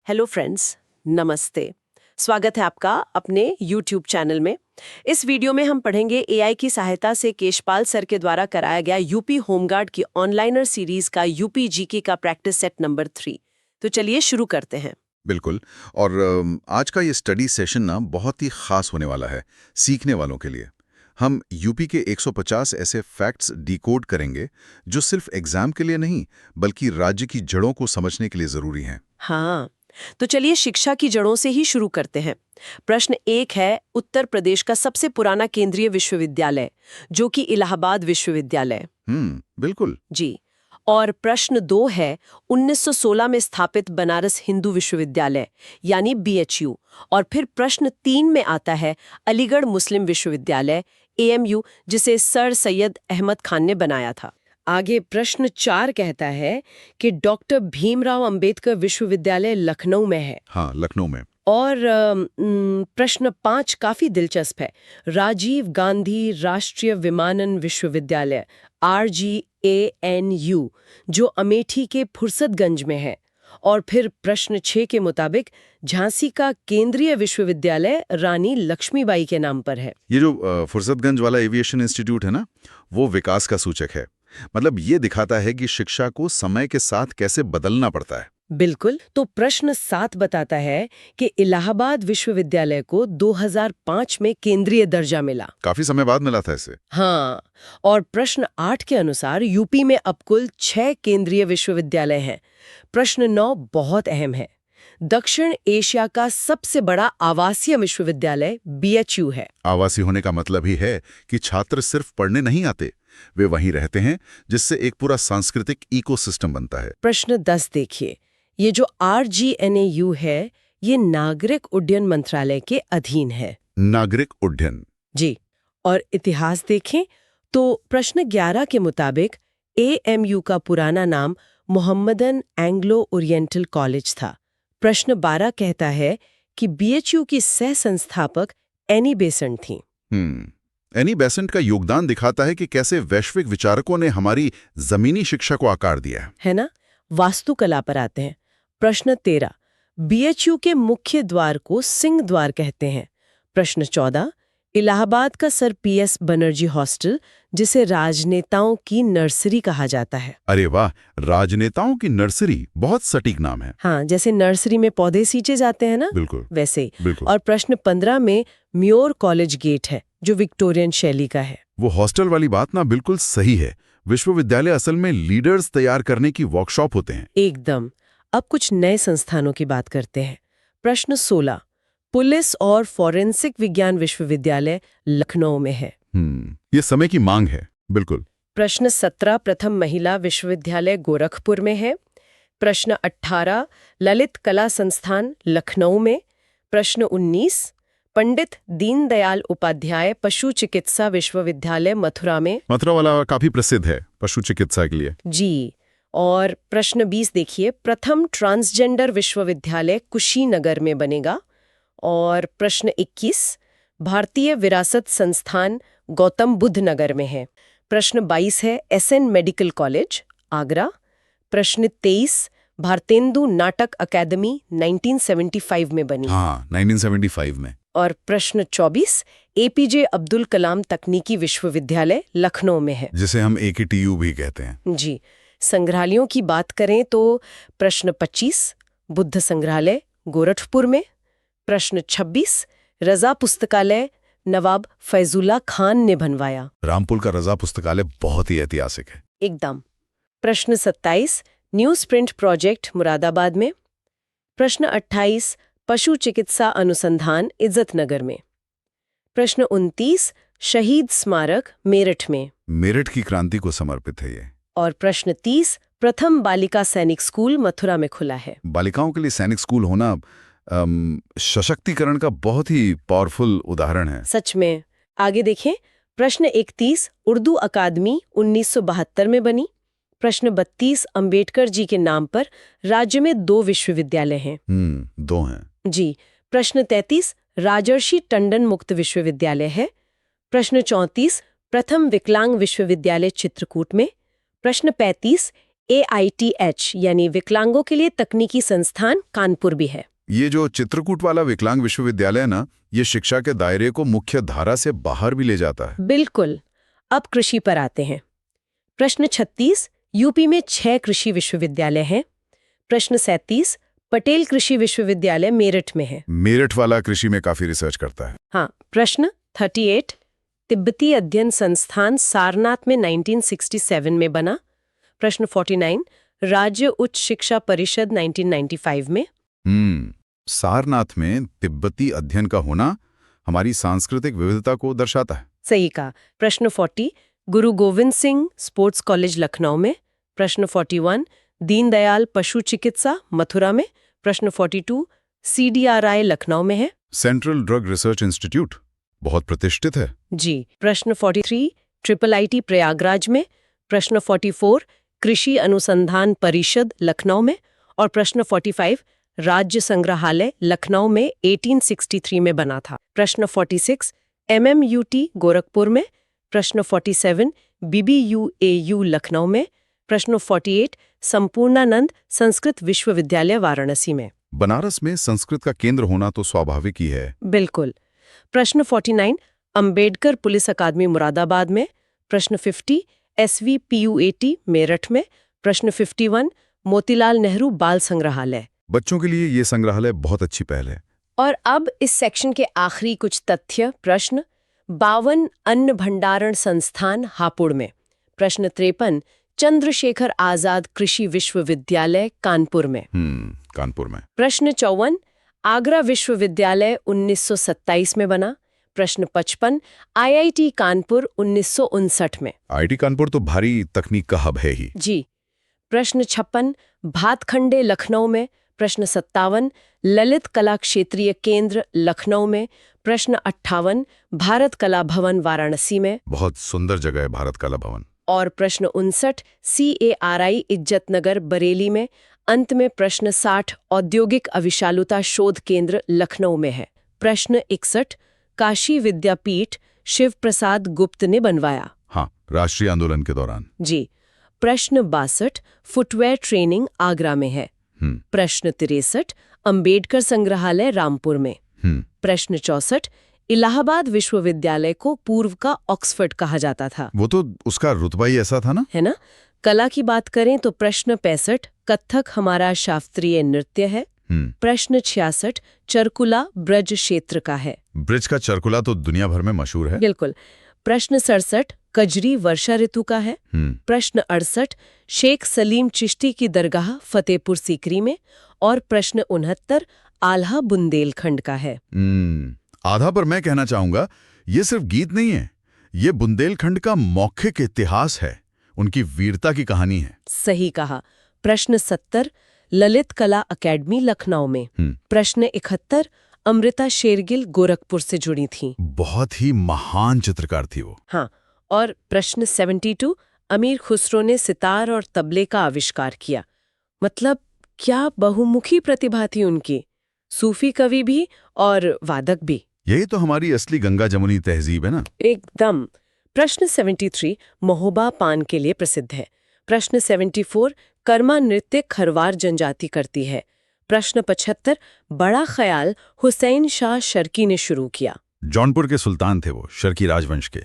Hello friends, नमस्ते। स्वागत है आपका अपने YouTube चैनल में। इस वीडियो में हम पढ़ेंगे एआई की सहायता से केशपाल सर के द्वारा कराया गया यूपी होमगार्ड की ऑनलाइनर सीरीज का यूपी जीके का प्रैक्टिस सेट नंबर 3। तो चलिए शुरू करते हैं। बिल्कुल। और आज का ये स्टडी सेशन ना बहुत ही खास होने वाला है सीखने वालों के लिए। हम यूपी के 150 ऐसे फैक्ट्स डिकोड करेंगे जो सिर्फ एग्जाम के लिए नहीं बल्कि राज्य की जड़ों को समझने के लिए जरूरी हैं। हाँ, तो चलिए शिक्षा की जड़ों से ही शुरू करते हैं। प्रश्न 1 है उत्तर प्रदेश का सबसे पुराना केंद्रीय विश्वविद्यालय, जो कि इलाहाबाद विश्वविद्यालय। बिल्कुल। जी। और प्रश्न 2 है 1916 में स्थापित बनारस हिंदू विश्वविद्यालय यानी BHU। और फिर प्रश्न 3 में आता है अलीगढ़ मुस्लिम विश्वविद्यालय AMU, जिसे सर सैयद अहमद खान ने बनाया था। आगे प्रश्न 4 कहता है कि डॉक्टर भीमराव अंबेडकर विश्वविद्यालय लखनऊ में है। हाँ, लखनऊ में। और प्रश्न 5 काफी दिलचस्प है राजीव गांधी राष्ट्रीय विमानन विश्वविद्यालय RGANU, जो अमेठी के फुर्सतगंज में है। और फिर प्रश्न 6 के मुताबिक झांसी का केंद्रीय विश्वविद्यालय रानी लक्ष्मीबाई के नाम पर है। ये जो फुर्सतगंज वाला एविएशन इंस्टीट्यूट है ना, वो विकास का सूचक है। मतलब ये दिखाता है कि शिक्षा को समय के साथ कैसे बदलना पड़ता है। बिल्कुल। तो प्रश्न 7 बताता है कि इलाहाबाद विश्वविद्यालय को 2005 में केंद्रीय दर्जा मिला। काफी समय बाद मिला था इसे। हाँ, और प्रश्न 8 के अनुसार यूपी में अब कुल 6 केंद्रीय विश्वविद्यालय हैं। प्रश्न 9 बहुत अहम है। दक्षिण एशिया का सबसे बड़ा आवासीय विश्वविद्यालय BHU है। आवासीय होने का मतलब ही है कि छात्र सिर्फ पढ़ने नहीं आते, वे वहीं रहते हैं, जिससे एक पूरा सांस्कृतिक इकोसिस्टम बनता है। प्रश्न 10 देखिए, ये जो RGNAU है, ये नागरिक उड्डयन मंत्रालय के अधीन है। नागरिक उड्डयन। जी। और इतिहास देखें तो प्रश्न 11 के मुताबिक AMU का पुराना नाम मोहम्मदन एंग्लो ओरिएंटल कॉलेज था। प्रश्न 12 कहता है कि BHU की सह संस्थापक एनी बेसेंट थी। एनी बेसेंट का योगदान दिखाता है कि कैसे वैश्विक विचारकों ने हमारी जमीनी शिक्षा को आकार दिया है ना। वास्तुकला पर आते हैं। प्रश्न 13, BHU के मुख्य द्वार को सिंह द्वार कहते हैं। प्रश्न 14, इलाहाबाद का सर PS बनर्जी हॉस्टल, जिसे राजनेताओं की नर्सरी कहा जाता है। अरे वाह, राजनेताओं की नर्सरी, बहुत सटीक नाम है। हाँ, जैसे नर्सरी में पौधे सींचे जाते हैं ना, बिल्कुल वैसे। बिल्कुल। और प्रश्न 15 में म्योर कॉलेज गेट है, जो विक्टोरियन शैली का है। वो हॉस्टल वाली बात ना बिल्कुल सही है। विश्वविद्यालय असल में लीडर्स तैयार करने की वर्कशॉप होते हैं। एकदम। अब कुछ नए संस्थानों की बात करते हैं। प्रश्न 16, पुलिस और फॉरेंसिक विज्ञान विश्वविद्यालय लखनऊ में है। ये समय की मांग है। बिल्कुल। प्रश्न 17, प्रथम महिला विश्वविद्यालय गोरखपुर में है। प्रश्न 18, ललित कला संस्थान लखनऊ में। प्रश्न 19, पंडित दीनदयाल उपाध्याय पशु चिकित्सा विश्वविद्यालय मथुरा में। मथुरा वाला काफी प्रसिद्ध है पशु चिकित्सा के लिए। जी। और प्रश्न 20 देखिए, प्रथम ट्रांसजेंडर विश्वविद्यालय कुशीनगर में बनेगा। और प्रश्न 21, भारतीय विरासत संस्थान गौतम बुद्ध नगर में है। प्रश्न 22 है SN मेडिकल कॉलेज आगरा। प्रश्न 23, भारतेंदु नाटक अकादमी 1975 में बनी। हाँ, 1975 में। और प्रश्न 24, APJ अब्दुल कलाम तकनीकी विश्वविद्यालय लखनऊ में है, जिसे हम AKTU भी कहते हैं। जी। संग्रहालयों की बात करें तो प्रश्न 25, बुद्ध संग्रहालय गोरखपुर में। प्रश्न 26, रजा पुस्तकालय नवाब फैजुल्ला खान ने बनवाया। रामपुर का रजा पुस्तकालय बहुत ही ऐतिहासिक है। एकदम। प्रश्न 27, न्यूज प्रिंट प्रोजेक्ट मुरादाबाद में। प्रश्न 28, पशु चिकित्सा अनुसंधान इज्जतनगर में। प्रश्न 29, शहीद स्मारक मेरठ में। मेरठ की क्रांति को समर्पित है ये। और प्रश्न 30, प्रथम बालिका सैनिक स्कूल मथुरा में खुला है। बालिकाओं के लिए सैनिक स्कूल होना सशक्तिकरण का बहुत ही पावरफुल उदाहरण है। सच में। आगे देखें, प्रश्न 31, उर्दू अकादमी 1972 में बनी। प्रश्न 32, अंबेडकर जी के नाम पर राज्य में 2 विश्वविद्यालय हैं। 2 हैं। जी। प्रश्न 33, राजर्षि टंडन मुक्त विश्वविद्यालय है। प्रश्न 34, प्रथम विकलांग विश्वविद्यालय चित्रकूट में। प्रश्न 35, AITH यानी विकलांगों के लिए तकनीकी संस्थान कानपुर भी है। ये जो चित्रकूट वाला विकलांग विश्वविद्यालय है ना, ये शिक्षा के दायरे को मुख्य धारा से बाहर भी ले जाता है। बिल्कुल। अब कृषि पर आते हैं। प्रश्न 36, यूपी में 6 कृषि विश्वविद्यालय हैं। प्रश्न 37, पटेल कृषि विश्वविद्यालय मेरठ में है। मेरठ वाला कृषि में काफी रिसर्च करता है। हाँ। प्रश्न 38, तिब्बती अध्ययन संस्थान सारनाथ में 1967 में बना। प्रश्न 49, राज्य उच्च शिक्षा परिषद 1995 में। सारनाथ में तिब्बती अध्ययन का होना हमारी सांस्कृतिक विविधता को दर्शाता है। सही कहा। प्रश्न 40, गुरु गोविंद सिंह स्पोर्ट्स कॉलेज लखनऊ में। प्रश्न 41, दीनदयाल पशु चिकित्सा मथुरा में। प्रश्न 42, CDRI लखनऊ में है। सेंट्रल ड्रग रिसर्च इंस्टीट्यूट बहुत प्रतिष्ठित है। जी। प्रश्न 43, IIIT प्रयागराज में। प्रश्न 44, कृषि अनुसंधान परिषद लखनऊ में। और प्रश्न 45, राज्य संग्रहालय लखनऊ में 1863 में बना था। प्रश्न 46, MMUT गोरखपुर में। प्रश्न 47, BBUAU लखनऊ में। प्रश्न 48, संपूर्णानंद संस्कृत विश्वविद्यालय वाराणसी में। बनारस में संस्कृत का केंद्र होना तो स्वाभाविक ही है। बिल्कुल। प्रश्न 49, अंबेडकर पुलिस अकादमी मुरादाबाद में। प्रश्न 50, SVPUAT मेरठ में। प्रश्न 51, मोतीलाल नेहरू बाल संग्रहालय। बच्चों के लिए ये संग्रहालय बहुत अच्छी पहल है। और अब इस सेक्शन के आखिरी कुछ तथ्य प्रश्न। 52 अन्न भंडारण संस्थान हापुड़ में। प्रश्न 53, चंद्रशेखर आजाद कृषि विश्वविद्यालय कानपुर में। कानपुर में। प्रश्न 54, आगरा विश्वविद्यालय 1927 में बना। प्रश्न 55, IIT कानपुर 1959 में। IIT कानपुर तो भारी तकनीक का हब है ही। जी। प्रश्न 56, भातखंडे लखनऊ में। प्रश्न 57, ललित कला क्षेत्रीय केंद्र लखनऊ में। प्रश्न 58, भारत कला भवन वाराणसी में। बहुत सुंदर जगह है भारत कला भवन। और प्रश्न 59, CARI इज्जतनगर बरेली में। अंत में प्रश्न 60, औद्योगिक अविशालुता शोध केंद्र लखनऊ में है। प्रश्न 61, काशी विद्यापीठ शिव प्रसाद गुप्त ने बनवाया। हाँ, राष्ट्रीय आंदोलन के दौरान। जी। प्रश्न 62, फुटवेयर ट्रेनिंग आगरा में है। प्रश्न 63, अंबेडकर संग्रहालय रामपुर में। प्रश्न 64, इलाहाबाद विश्वविद्यालय को पूर्व का ऑक्सफोर्ड कहा जाता था। वो तो उसका रुतबा ही ऐसा था ना, है ना। कला की बात करें तो प्रश्न 65, कथक हमारा शास्त्रीय नृत्य है। प्रश्न 66, चरकुला ब्रज क्षेत्र का है। ब्रज का चरकुला तो दुनिया भर में मशहूर है। बिल्कुल। प्रश्न 67, कजरी वर्षा ऋतु का है। प्रश्न 68, शेख सलीम चिश्ती की दरगाह फतेहपुर सीकरी में। और प्रश्न 69, आल्हा बुंदेलखंड का है। आधा पर मैं कहना चाहूंगा, ये सिर्फ गीत नहीं है, ये बुंदेलखंड का मौखिक इतिहास है, उनकी वीरता की कहानी है। सही कहा। प्रश्न 70, ललित कला अकेडमी लखनऊ में। प्रश्न 71, अमृता शेरगिल गोरखपुर से जुड़ी थी। बहुत ही महान चित्रकार थी वो। हाँ। और प्रश्न 72, अमीर खुसरो ने सितार और तबले का आविष्कार किया। मतलब क्या बहुमुखी प्रतिभा थी उनकी, सूफी कवि भी और वादक भी। यही तो हमारी असली गंगा जमुनी तहजीब है ना। एकदम। प्रश्न 73, महोबा पान के लिए प्रसिद्ध है। प्रश्न 74, कर्मा नृत्य खरवार जनजाति करती है। प्रश्न 75, बड़ा ख्याल हुसैन शाह शर्की ने शुरू किया। जौनपुर के सुल्तान थे वो, शर्की राजवंश के।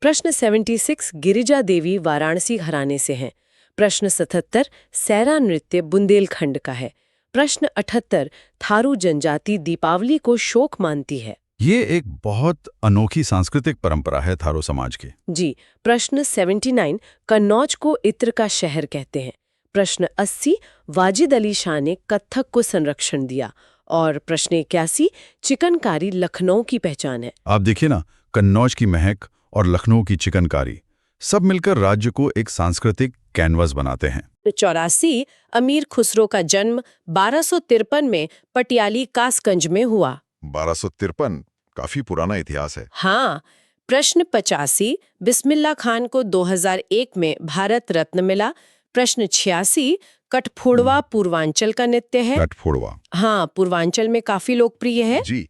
प्रश्न 76, गिरिजा देवी वाराणसी घराने से हैं। प्रश्न 77, सैरा नृत्य बुंदेलखंड का है। प्रश्न 78, थारू जनजाति दीपावली को शोक मानती है। ये एक बहुत अनोखी सांस्कृतिक परंपरा है थारू समाज की। जी। प्रश्न 79, कन्नौज को इत्र का शहर कहते हैं। प्रश्न 80, वाजिद अली शाह ने कत्थक को संरक्षण दिया। और प्रश्न 81, चिकनकारी लखनऊ की पहचान है। आप देखिए ना, कन्नौज की महक और लखनऊ की चिकनकारी सब मिलकर राज्य को एक सांस्कृतिक कैनवस बनाते हैं। 84, अमीर खुसरो का जन्म 1253 में पटियाली कासगंज में हुआ। 1253 काफी पुराना इतिहास है। हाँ। प्रश्न 85, बिस्मिल्लाह खान को 2001 में भारत रत्न मिला। प्रश्न 86, कठफोड़वा पूर्वांचल का नृत्य है। कठफोड़वा, हाँ, पूर्वांचल में काफी लोकप्रिय है जी।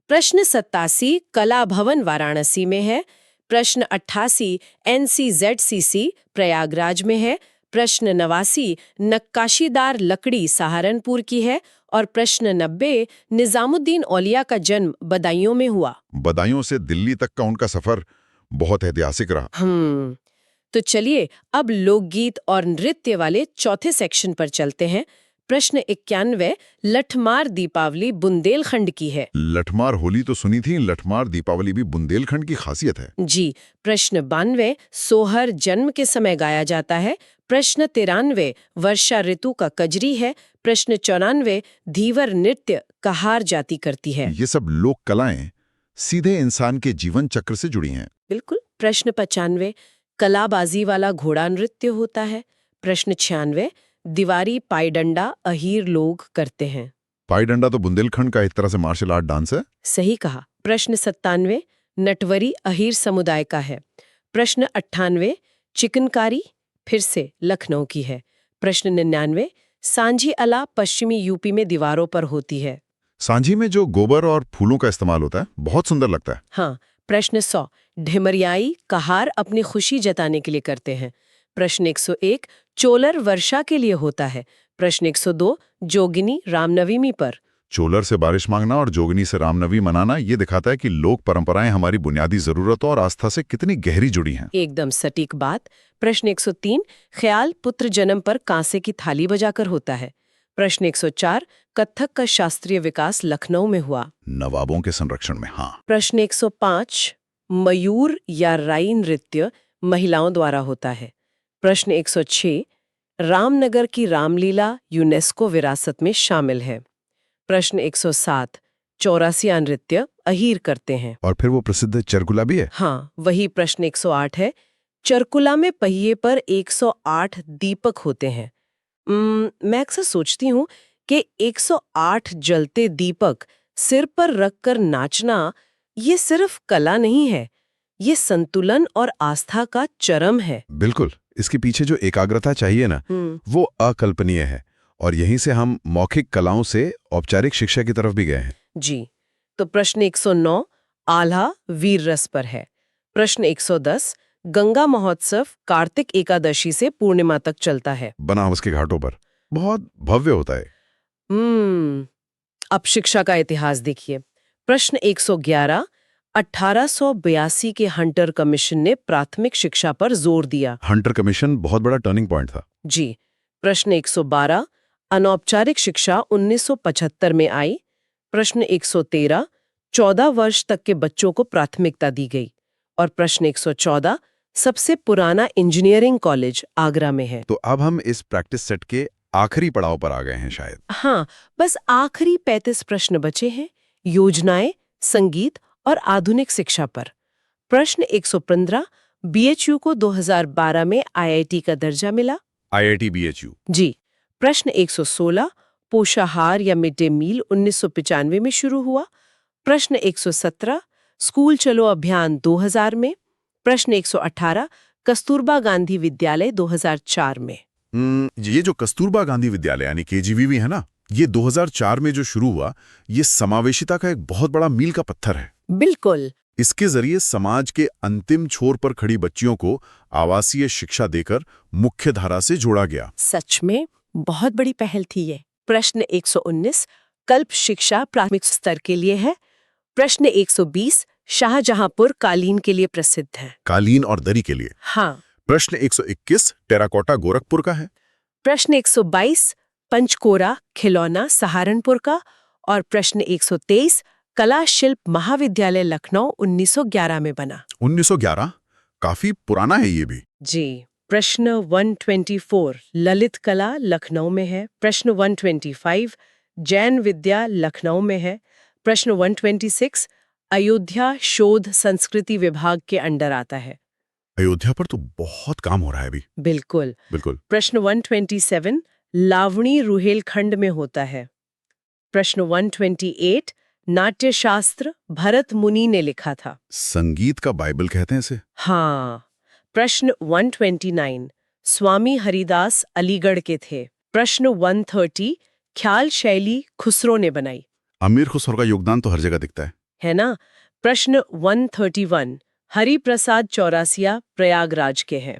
प्रश्न 87, कला भवन वाराणसी में है। प्रश्न 88, NCZCC प्रयागराज में है। प्रश्न 89 नक्काशीदार लकड़ी सहारनपुर की है और प्रश्न 90 निजामुद्दीन औलिया का जन्म बदायूं में हुआ। बदायूं से दिल्ली तक का उनका सफर बहुत ऐतिहासिक रहा। तो चलिए अब लोकगीत और नृत्य वाले चौथे सेक्शन पर चलते हैं। प्रश्न 91 लठमार दीपावली बुंदेलखंड की है। लठमार होली तो सुनी थी, लठमार दीपावली भी बुंदेलखंड की खासियत है। जी। प्रश्न 92 सोहर जन्म के समय गाया जाता है। प्रश्न 93 वर्षा ऋतु का कजरी है। प्रश्न 94 धीवर नृत्य कहार जाति करती है। ये सब लोक कलाएं सीधे इंसान के जीवन चक्र से जुड़ी हैं। बिल्कुल। प्रश्न 95 कलाबाजी वाला घोड़ा नृत्य होता है। प्रश्न 96 दीवारी पाईडंडा अहीर लोग करते हैं। पाईडंडा तो बुंदेलखंड का एक तरह से मार्शल आर्ट डांस है। सही कहा। प्रश्न 97 नटवरी अहीर समुदाय का है। प्रश्न 98 चिकनकारी फिर से लखनऊ की है। प्रश्न 99 सांझी अला पश्चिमी यूपी में दीवारों पर होती है। सांझी में जो गोबर और फूलों का इस्तेमाल होता है बहुत सुंदर लगता है। हाँ। प्रश्न 100 ढिमरियाई कहार अपनी खुशी जताने के लिए करते हैं। प्रश्न 101 चोलर वर्षा के लिए होता है। प्रश्न 102 जोगिनी रामनवमी पर। चोलर से बारिश मांगना और जोगनी से रामनवमी मनाना ये दिखाता है कि लोक परंपराएं हमारी बुनियादी जरूरतों और आस्था से कितनी गहरी जुड़ी हैं। एकदम सटीक बात। प्रश्न 103 ख्याल पुत्र जन्म पर कांसे की थाली बजाकर होता है। प्रश्न 104 कथक का शास्त्रीय विकास लखनऊ में हुआ। नवाबों के संरक्षण में। हाँ। प्रश्न 105 मयूर या राई नृत्य महिलाओं द्वारा होता है। प्रश्न 106 रामनगर की रामलीला यूनेस्को विरासत में शामिल है। प्रश्न 107 चौरासिया नृत्य अहीर करते हैं। और फिर वो प्रसिद्ध चरकुला भी है। हाँ, वही प्रश्न 108 है। चरकुला में पहिए पर 108 दीपक होते हैं। मैं अक्सर सोचती हूँ कि 108 जलते दीपक सिर पर रखकर नाचना ये सिर्फ कला नहीं है, ये संतुलन और आस्था का चरम है। बिल्कुल। इसके पीछे जो एकाग्रता चाहिए ना, वो अकल्पनीय है। और यहीं से हम मौखिक कलाओं से औपचारिक शिक्षा की तरफ भी गए हैं। जी। तो प्रश्न 109 आल्हा वीर रस पर है। प्रश्न 110 गंगा महोत्सव कार्तिक एकादशी से पूर्णिमा तक चलता है। बनारस के घाटों पर बहुत भव्य होता है। अब शिक्षा का इतिहास देखिए। प्रश्न 111 1882 के हंटर कमीशन ने प्राथमिक शिक्षा पर जोर दिया। हंटर कमीशन बहुत बड़ा टर्निंग पॉइंट था। जी। प्रश्न 112 अनौपचारिक शिक्षा 1975 में आई। प्रश्न 113 14 वर्ष तक के बच्चों को प्राथमिकता दी गई। और प्रश्न 114 सबसे पुराना इंजीनियरिंग कॉलेज आगरा में है। तो अब हम इस प्रैक्टिस सेट के आखिरी पड़ाव पर आ गए हैं शायद। हाँ, बस आखिरी 35 प्रश्न बचे हैं योजनाएं, संगीत और आधुनिक शिक्षा पर। प्रश्न 115 बीएचयू को 2012 में आईआईटी का दर्जा मिला। IIT BHU. जी। प्रश्न 116 पोषाहार या मिड डे मील 1995 में शुरू हुआ। प्रश्न 117 स्कूल चलो अभियान 2000 में। प्रश्न 118 कस्तूरबा गांधी विद्यालय 2004 में। ये जो कस्तूरबा गांधी विद्यालय यानी केजीवीवी है ना, ये 2004 में जो शुरू हुआ, ये समावेशिता का एक बहुत बड़ा मील का पत्थर है। बिल्कुल। इसके जरिए समाज के अंतिम छोर पर खड़ी बच्चियों को आवासीय शिक्षा देकर मुख्य धारा से जोड़ा गया। सच में बहुत बड़ी पहल थी ये। प्रश्न 119 कल्प शिक्षा प्राथमिक स्तर के लिए है। प्रश्न 120 शाहजहांपुर कालीन के लिए प्रसिद्ध है। कालीन और दरी के लिए। हाँ। प्रश्न 121 टेराकोटा गोरखपुर का है। प्रश्न 122 पंचकोरा खिलौना सहारनपुर का। और प्रश्न 123 कला शिल्प महाविद्यालय लखनऊ 1911 में बना। 1911 काफी पुराना है ये भी। जी। प्रश्न 124 ललित कला लखनऊ में है। प्रश्न 125 जैन विद्या लखनऊ में है। प्रश्न 126 अयोध्या शोध संस्कृति विभाग के अंडर आता है। अयोध्या पर तो बहुत काम हो रहा है अभी। बिल्कुल बिल्कुल। प्रश्न 127 लावणी रुहेलखंड में होता है। प्रश्न 128 नाट्यशास्त्र भरत मुनि ने लिखा था। संगीत का बाइबल कहते हैं इसे। हाँ। प्रश्न 129 स्वामी हरिदास अलीगढ़ के थे। प्रश्न 130 ख्याल शैली खुसरो ने बनाई। अमीर खुसरो का योगदान तो हर जगह दिखता है ना। प्रश्न 131 हरिप्रसाद चौरासिया प्रयागराज के हैं।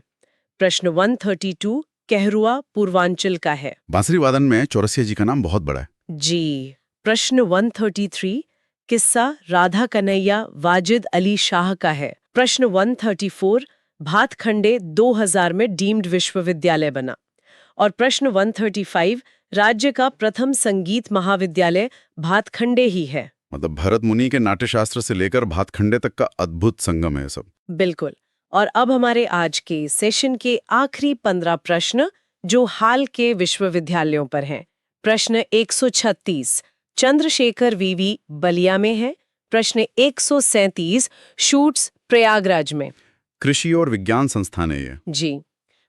प्रश्न 132 कहरुआ पूर्वांचल का है। बांसुरी वादन में चौरसिया जी का नाम बहुत बड़ा है। जी। प्रश्न 133 किस्सा राधा कन्हैया वाजिद अली शाह का है। प्रश्न 134 भातखंडे 2000 में डीम्ड विश्वविद्यालय बना। और प्रश्न 135 राज्य का प्रथम संगीत महाविद्यालय भातखंडे ही है। मतलब भरत मुनि के नाट्यशास्त्र से लेकर भातखंडे तक का अद्भुत संगम है सब। बिल्कुल। और अब हमारे आज के सेशन के आखिरी 15 प्रश्न जो हाल के विश्वविद्यालयों पर हैं। प्रश्न 136 चंद्रशेखर वीवी बलिया में है। प्रश्न 137 शूट्स प्रयागराज में। कृषि और विज्ञान संस्थान है ये। जी।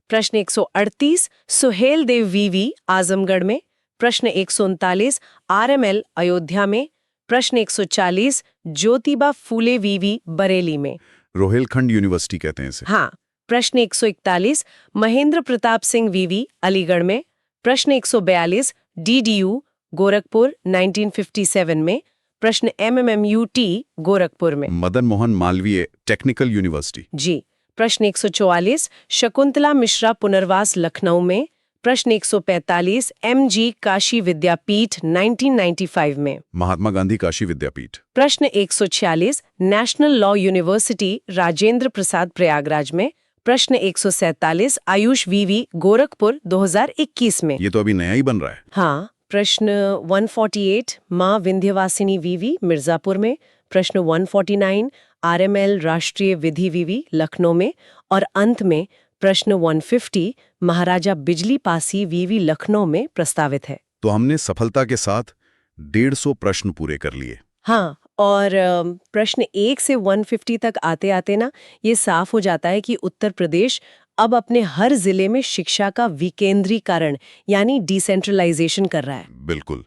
प्रश्न 138 सुहेल देव वीवी आजमगढ़ में। प्रश्न 139 आरएमएल अयोध्या में। प्रश्न 140 ज्योतिबा फूले वीवी बरेली में। रोहेलखंड यूनिवर्सिटी कहते हैं इसे। हाँ। प्रश्न 141 महेंद्र प्रताप सिंह वीवी अलीगढ़ में। प्रश्न 142 डीडीयू गोरखपुर 1957 में। प्रश्न एमएमयूटी गोरखपुर में। Madan Mohan Malviya Technical University. जी। प्रश्न 144 शकुंतला मिश्रा पुनर्वास लखनऊ में। प्रश्न 145 एमजी काशी विद्यापीठ 1995 में। महात्मा गांधी काशी विद्यापीठ। प्रश्न 146 national law university Rajendra Prasad Prayagraj में। प्रश्न 147 आयुष वीवी गोरखपुर 2021 में। ये तो अभी नया ही बन रहा है। हाँ। प्रश्न 148 माँ विंध्यवासिनी वीवी मिर्जापुर में। प्रश्न 149 आरएमएल राष्ट्रीय विधि वीवी लखनऊ में। और अंत में प्रश्न 150 महाराजा बिजली पासी वीवी लखनऊ में प्रस्तावित है। तो हमने सफलता के साथ 150 प्रश्न पूरे कर लिए। हाँ। और प्रश्न 1 से 150 तक आते आते ना ये साफ हो जाता है कि उत्तर प्रदेश अब अपने हर जिले में शिक्षा का विकेंद्रीकरण यानी डिसेंट्रलाइजेशन कर रहा है। बिल्कुल।